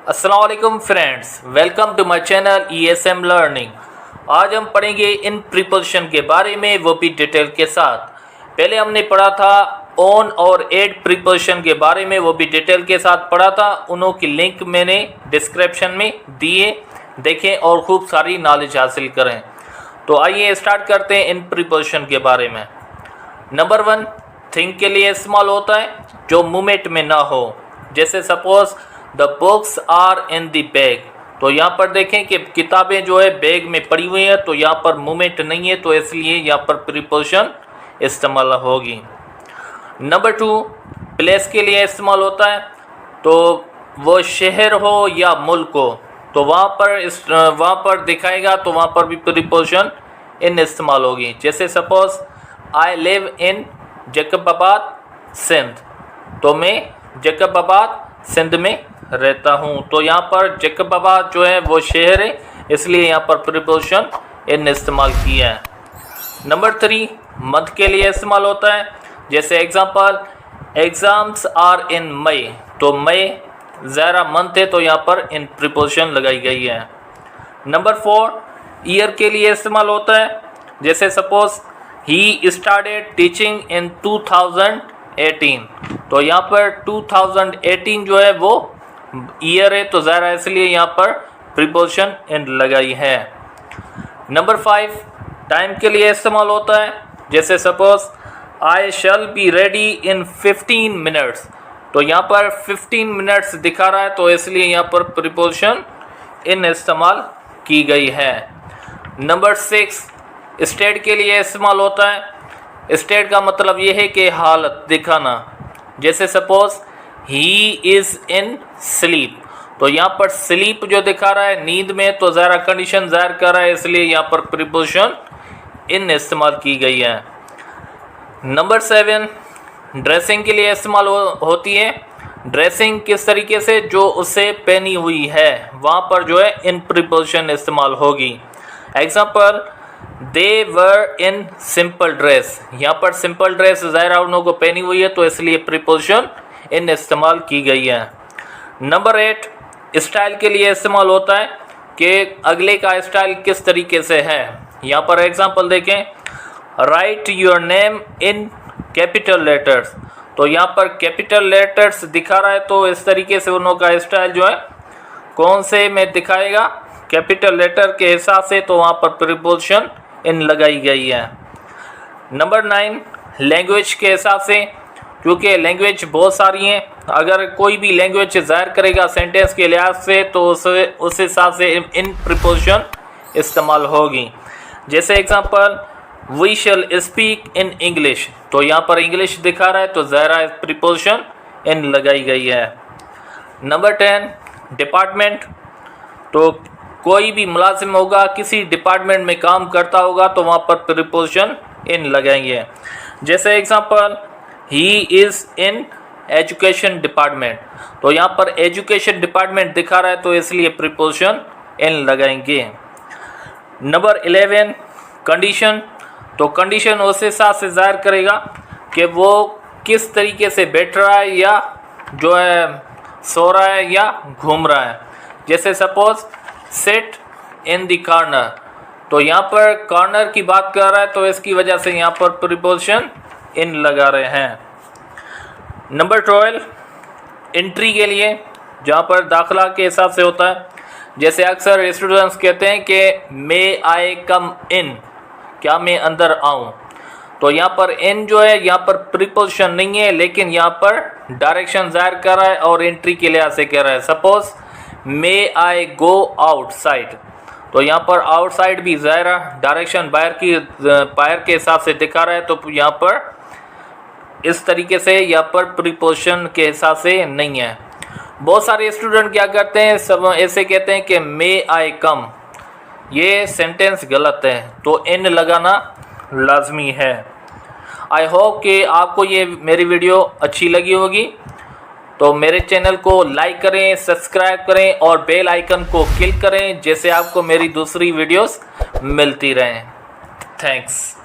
अस्सलाम वालेकुम friends, welcome to my channel ESM learning. आज हम पढ़ेंगे इन प्रीपोजिशन के बारे में, वो भी डिटेल के साथ। पहले हमने पढ़ा था ऑन और एट प्रीपोजिशन के बारे में, वो भी डिटेल के साथ पढ़ा था। उन्हों की लिंक मैंने डिस्क्रिप्शन में दिए, देखें और खूब सारी नॉलेज हासिल करें। तो आइए स्टार्ट करते हैं इन प्रीपोजिशन के बारे में। नंबर 1, थिंक के लिए इस्तेमाल होता है जो मूवमेंट में ना हो। जैसे suppose the books are in the bag, तो यहाँ पर देखें कि किताबें जो है बैग में पड़ी हुई है, तो यहाँ पर मूवमेंट नहीं है, तो इसलिए यहाँ पर प्रीपोजिशन इस्तेमाल होगी। नंबर 2, प्लेस के लिए इस्तेमाल होता है, तो वो शहर हो या मुल्क हो, तो वहाँ पर दिखाएगा, तो वहाँ पर भी प्रीपोजिशन इन इस्तेमाल होगी। जैसे suppose I live in Jacobabad Sindh, तो मैं जैकबाबाद सिंध में रहता हूँ, तो यहाँ पर जैकबाबाद जो है वो शहर है, इसलिए यहाँ पर प्रीपोजिशन इन इस्तेमाल किया है। नंबर 3, मंथ के लिए इस्तेमाल होता है। जैसे एग्जांपल एग्ज़ाम्स आर इन मई, तो मई ज़ायरा मंथ है, तो यहाँ पर इन प्रीपोजिशन लगाई गई है। नंबर 4, ईयर के लिए इस्तेमाल होता है। जैसे suppose he started teaching in 2018, तो यहाँ पर 2018 जो है वो ईयर है, तो ज़ाहिर है इसलिए यहाँ पर प्रीपोजिशन इन लगाई है। नंबर 5, टाइम के लिए इस्तेमाल होता है। जैसे suppose I shall be ready in 15 minutes, तो यहाँ पर 15 मिनट्स दिखा रहा है, तो इसलिए यहाँ पर प्रीपोजिशन इन इस्तेमाल की गई है। नंबर 6, स्टेट के लिए इस्तेमाल होता है। स्टेट का मतलब ये है कि हालत दिखाना। जैसे suppose he is in sleep, तो यहाँ पर स्लीप जो दिखा रहा है नींद में, तो ज़रा कंडीशन ज़ाहिर कर रहा है, इसलिए यहाँ पर प्रीपोजिशन इन इस्तेमाल की गई है। नंबर 7, ड्रेसिंग के लिए इस्तेमाल होती है। ड्रेसिंग किस तरीके से, जो उससे पहनी हुई है, वहाँ पर जो है इन प्रीपोजिशन इस्तेमाल होगी। Example they were in simple dress, यहाँ पर सिंपल ड्रेस ज़ाहिर उन लोगों को पहनी हुई है, तो इसलिए प्रीपोजिशन इन इस्तेमाल की गई है। नंबर 8, स्टाइल के लिए इस्तेमाल होता है कि अगले का स्टाइल किस तरीके से है। यहाँ पर एग्जांपल देखें right your name in capital letters, तो यहाँ पर कैपिटल लेटर्स दिखा रहा है, तो इस तरीके से उन लोगों का स्टाइल जो है कौन से में दिखाएगा, कैपिटल लेटर के हिसाब से, तो वहाँ पर प्रीपोजिशन इन लगाई गई है। नंबर 9, लैंग्वेज के हिसाब से, क्योंकि लैंग्वेज बहुत सारी हैं, अगर कोई भी लैंग्वेज ज़ाहिर करेगा सेंटेंस के लिहाज से, तो उस हिसाब से इन प्रीपोजिशन इस्तेमाल होगी। जैसे example we shall speak in English, तो यहाँ पर इंग्लिश दिखा रहा है, तो ज़ाहिर प्रीपोजिशन इन लगाई गई है। नंबर 10, डिपार्टमेंट, तो कोई भी मुलाजिम होगा, किसी डिपार्टमेंट में काम करता होगा, तो वहाँ पर प्रीपोजिशन इन लगाएंगे। जैसे example he is in education department, तो यहाँ पर एजुकेशन डिपार्टमेंट दिखा रहा है, तो इसलिए प्रीपोजिशन इन लगाएंगे। नंबर 11, कंडीशन, तो कंडीशन उस हिसाब से ज़ाहिर करेगा कि वो किस तरीके से बैठ रहा है, या जो है सो रहा है, या घूम रहा है। जैसे suppose sit in the corner, तो यहाँ पर कॉर्नर की बात कर रहा है, तो इसकी वजह से यहाँ पर प्रीपोजिशन इन लगा रहे हैं। नंबर 12, एंट्री के लिए, जहाँ पर दाखिला के हिसाब से होता है। जैसे अक्सर स्टूडेंट्स कहते हैं कि मे आई कम इन, क्या मैं अंदर आऊँ, तो यहाँ पर इन जो है यहाँ पर प्रीपोजिशन नहीं है, लेकिन यहाँ पर डायरेक्शन ज़ाहिर कर रहा है और एंट्री के लिहाज से कह रहा है। सपोज मे आई गो आउटसाइड, तो यहाँ पर आउटसाइड भी ज़ाहिर डायरेक्शन बाहर के हिसाब से दिखा रहा है, तो यहाँ पर इस तरीके से यहाँ पर प्रीपोजिशन के हिसाब से नहीं है। बहुत सारे स्टूडेंट क्या करते हैं, सब ऐसे कहते हैं कि मे आई कम, ये सेंटेंस गलत है, तो इन लगाना लाजमी है। आई होप कि आपको ये मेरी वीडियो अच्छी लगी होगी, तो मेरे चैनल को लाइक करें, सब्सक्राइब करें और बेल आइकन को क्लिक करें, जैसे आपको मेरी दूसरी वीडियोस मिलती रहें। थैंक्स।